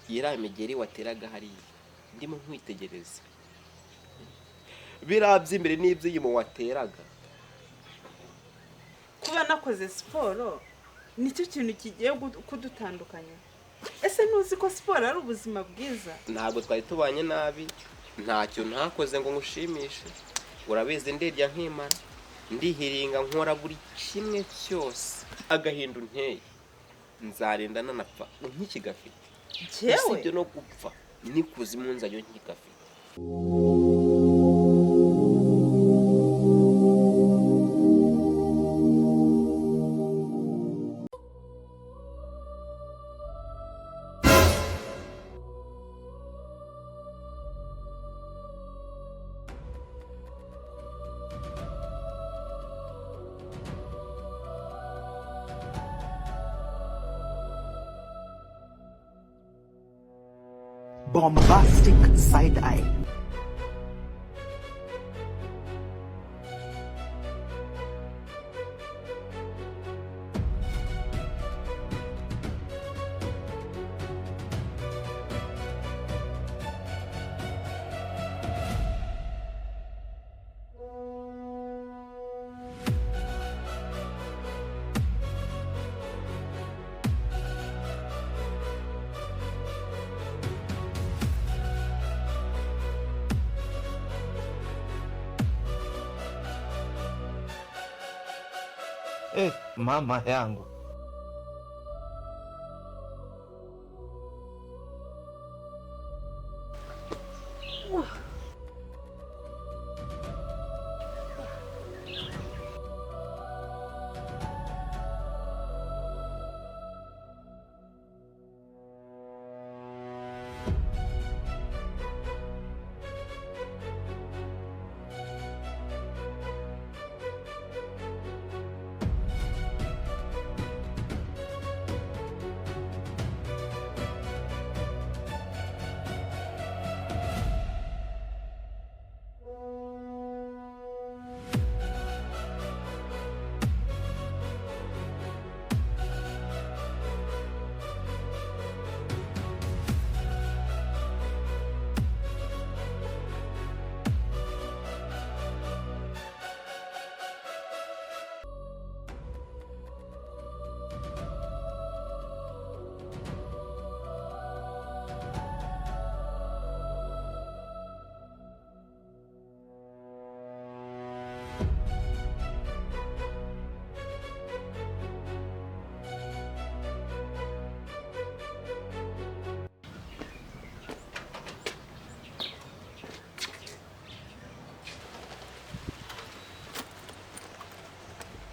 yera imigeri wateraga hariya ndimo nkwitegereza birabye imbere n'ibyiyimo wateraga. kuba nakoze siporo nicyo kintu kigiye kudutandukanya. Ese ntuzi ko siporo ari ubuzima bwiza? Ntabwo twari tubanye nabi, ntacyo ntakoze ngo ngushimishe. Urabizi ndirya nkimara, ndihiringa nkora buri kimwe cyose. Agahinda unteye nzarinda nanapfa nk'ikigafite. Usibye no gupfa nikuzimu nzajyo nk'igafite. Bombastic side eye. Mama yangu.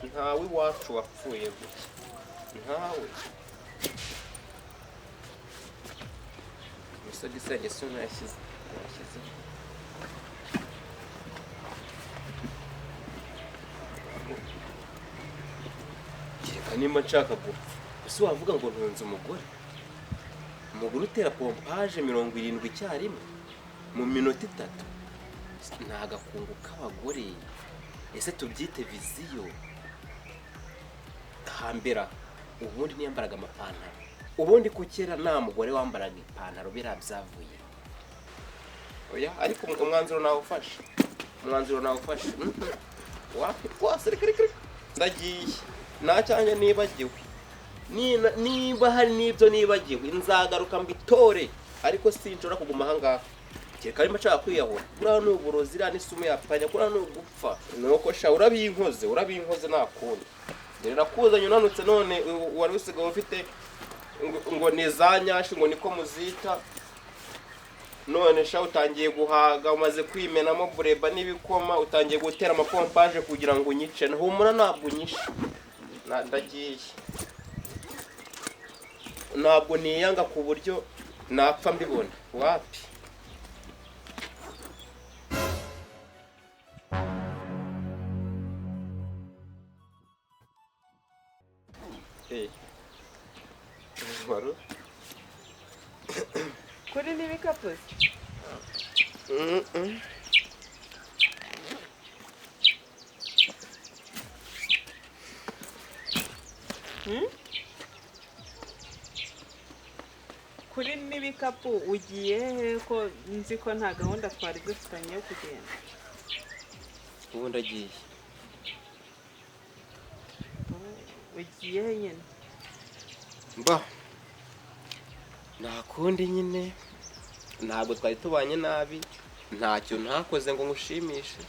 Ntawe iwacu wapfuye gutya, ntawe. Umusagisage so nashyize kereka nimba nshaka gupfa. Ese wavuga ngo ntunze umugore utera pompaje 70 icyarimwe mu minota 3? Ni agakungu k'abagore. Ese tubyite viziyo? Hambera ubundi niyambaraga amapantaro, ubundi ko kera nta mugore wambaraga ipantaro birabyavuye. Oya, ariko umwanzuro nawe ufashe, wapi reka ndagiye nacyanye nibagiwe. Niba hari n'ibyo nibagiwe nzagaruka mbitore, ariko sinshobora kuguma ahangaha. Kereka arimo nshaka kwiyahura. Buriya ni uburozi, iriya n'isumu yapfanya, buriya ni ugupfa. Nuko sha urabinkoze nakundi. Dore nakuzanye unanutse none wari usigaye ufite ngo nezanyashi ngo niko muzita. None sha utangiye guhaga, umaze kwimenamo bureba n'ibikoma, utangiye gutera amapompaje kugira ngo unyice. Humura ntabwo unyishe. Ndagiye. Ntabwo niyanga ku buryo napfa mbibona. Wapi? Waru? Kuri n'ibikapu? kuri n'ibikapu ugiye he ko nzi ko nta gahunda twari dufitanye yo kugenda? ubu ndagiye. Ugiye he nyine? Mba nta kundi nyine, ntabwo twari tubanye nabi, ntacyo ntakoze ngo ngushimishe,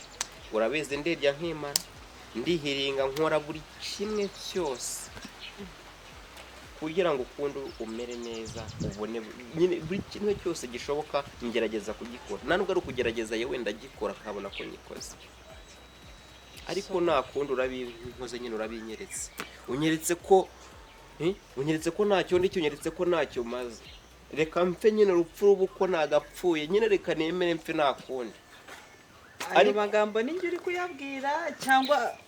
urabizi ndebya nkimara, ndihiringa nkora buri kimwe cyose kugira ngo ukunde umere neza, ubone nyine buri kimwe cyose gishoboka ngerageza kugikora. Nta nubwo ari ukugerageza yewe ndagikora kabona ko nyikoze, ariko nta kundi urabinkoze nyine, urabinyeretse, unyeretse ko ntacyo ndi cyo, unyeretse ko ntacyo maze. Reka mpfe nyine urupfu rubu ko nagapfuye nyine, reka nemere mpfe nta kundi. Ayo magambo ni njye uri kuyabwira cyangwa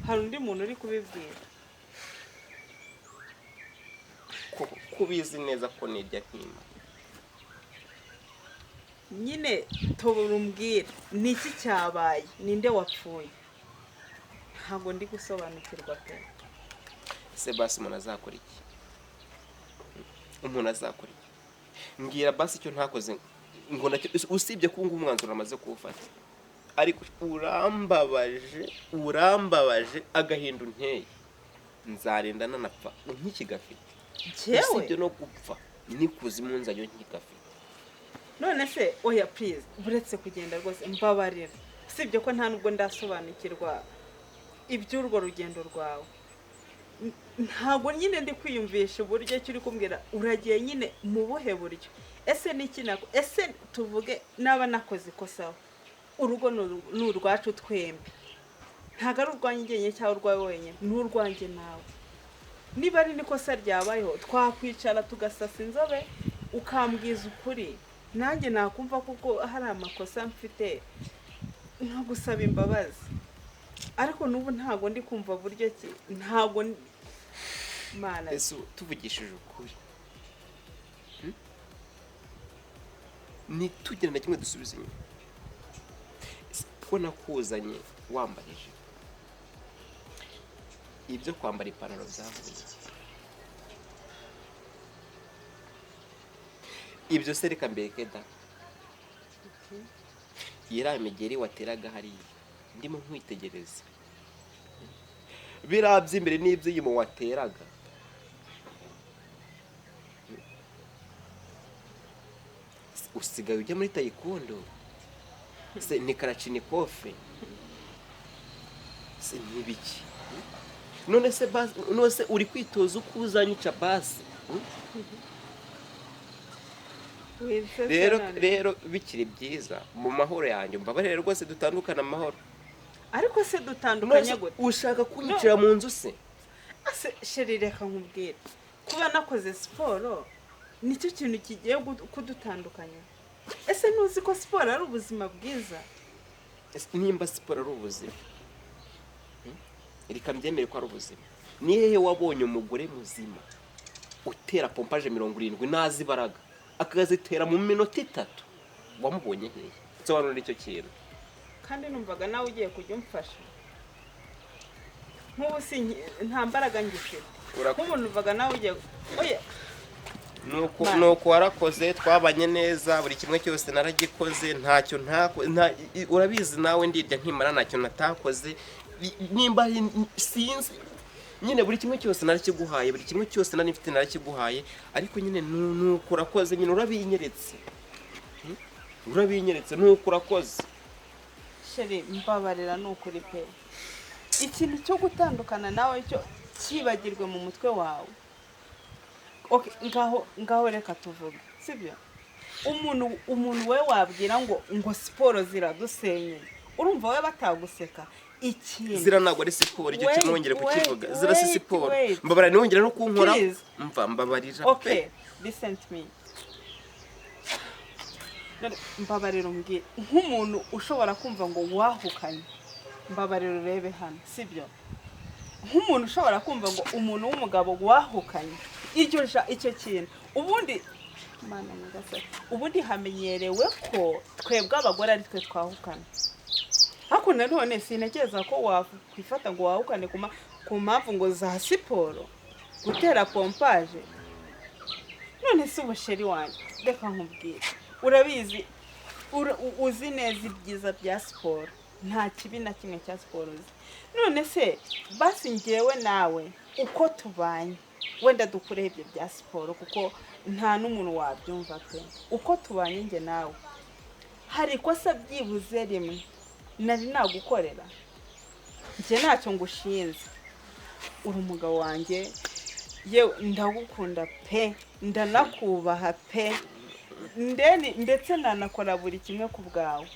hari undi muntu uri kubibwira? Kubizi neza ko nirya nkima nyine. Turumbwira niki cyabaye, ninde wapfuye? Ntabwo ndi gusobanukirwa pe. se basi umuntu azakora iki? Umuntu azakora iki? Mbwira basi icyo ntakoze ngo nacyo, usibye ko ngo umwanzuro amaze kuwufata, ariko urambabaje agahinda unteye, nzarinda nanapfa nk'ikigafite. Usibye no gupfa nikuzimu nzajyo nk'igafite. None se oya please buretse kugenda rwose mbabarira, usibye ko nta nubwo ndasobanukirwa iby'urwo rugendo rwawe. Ntabwo nyine ndi kwiyumvisha uburyo cyo uri kumbwira uragiye nyine mu buhe buryo. Ese niki nako, ese tuvuge naba nakoze ikosa, urugo ni urwacu twembi, ntabwo ari urwanjye cyangwa urwawe wenyine, ni urwanjye nawe. Niba ari n'ikosa ryabayeho twakwicara tugasasa inzobe ukambwiza ukuri, nanjye nakumva kuko hari amakosa mfite nko gusaba imbabazi. Ariko n'ubu ntabwo ndi kumva buryo ki, ntabwo mana. Ese tuvugishije ukuri, nitugire na kimwe dusubiza inyuma. Ko nakuzanye wambarije ibyo kwambara ipantaro byavuye, ibyo se reka mbeke da, iriya migeri wateraga hariya ndimo nkwitegereza, birabye imbere n'ibyiyimo wateraga, usigaye ujya muri taekwondo se ni karachinikofe se nibiki? None se uri kwitoza uko uzanyica basi. Rero bikiri byiza mu mahoro yanjye, mbabarire rwose dutandukana amahoro. Ariko se dutandukanye gute? Ushaka kunyicira mu nzu se? Ase sheri reka nkubwire, kuba nakoze siporo nicyo kintu kigiye kudutandukanya. Ese ntuzi ko siporo ari ubuzima bwiza? Nimba siporo ari ubuzima, reka mbyemere ko ari ubuzima. Ni hehe wabonye umugore muzima utera pompaje 70 nazibaraga akazitera mu minota 3? Wamubonye hehe? Sobanura icyo kintu. Kandi numvaga nawe ugiye kujya umfasha. Nk'ubu nta mbaraga ngifite. Nk'umuntu numvaga nawe ugiye oya nuko warakoze, twabanye neza, buri kimwe cyose naragikoze, ntacyo urabizi nawe ndirya nkimara ntacyo natakoze. Nimba sinzi nyine buri kimwe cyose narakiguhaye, buri kimwe cyose nari mfite narakiguhaye, ariko nyine nuko urakoze, nyine urabinyeretse nuko urakoze. Sheri mbabarira nukuri pe, ikintu cyo gutandukana nawe cyo kibagirwe mu mutwe wawe. Okay, ngaho reka tuvuge, sibyo? Umuntu we wabwira ngo siporo ziradusenye, urumva we bataguseka. Ikindi zira ntabwo ari siporo, icyo kintu wongere kukivuga. Zira si siporo, mbabarira nongere no kunkora. Mbabarira. Okay, listen to me. Mbabarira umbwire, nk'umuntu ushobora kumva ngo wahukanye, mbabarira urebe hano, sibyo? Nk'umuntu ushobora kumva ngo umuntu w'umugabo wahukanye, icyo kintu ubundi mana mugasaka, ubundi hamenyerewe ko twebwe abagore ari twe twahukana. Ariko nanone sinekeza ko wakwifata ngo wahukane ku mpamvu ngo za siporo, gutera pompaje. none se ubusheri wanjye reka nkubwire urabizi uzi neza ibyiza bya siporo nta kibi na kimwe cya siporo uzi none se basi njyewe nawe uko tubanye wenda dukureho ibyo bya siporo kuko nta n'umuntu wabyumva pe uko tubanye njye nawe hari ikosa byibuze rimwe nari nagukorera njye ntacyo ngushinze uri umugabo wanjye yewe ndagukunda pe ndanakubaha pe ndetse nanakora buri kimwe ku bwawe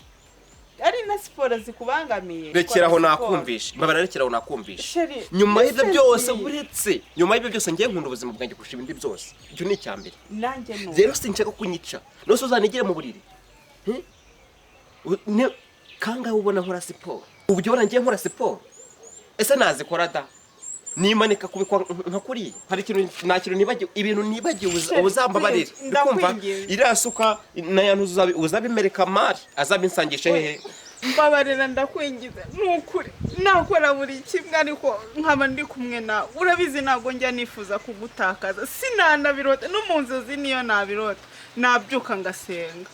ari na siporo zikubangamiye rekeraho nakumvisha mbabara rekeraho nakumvisha nyuma y'ibyo byose buretse nyuma y'ibyo byose ngiye nkunda ubuzima bwanjye kurusha ibindi byose icyo ni icyambere nanjye no rero sinshaka kunyica nose uzanigire mu buriri kangahe ubona nkora siporo uburyo ubona ngiye nkora siporo ese nazikora da nimanika kubikwa nka kuriya hari ikintu nta kintu nibagiwe ibintu nibagiwe uzambabarira bikumva irasuka nayantu uzabimereka mari azabinsangisha hehe mbabarira ndakwingiza nukuri nakora buri kimwe ariko nkaba ndi kumwe nawe urabizi ntabwo njya nifuza kugutakaza sinanabirota no mu nzozi niyo nabirota nabyuka ngasenga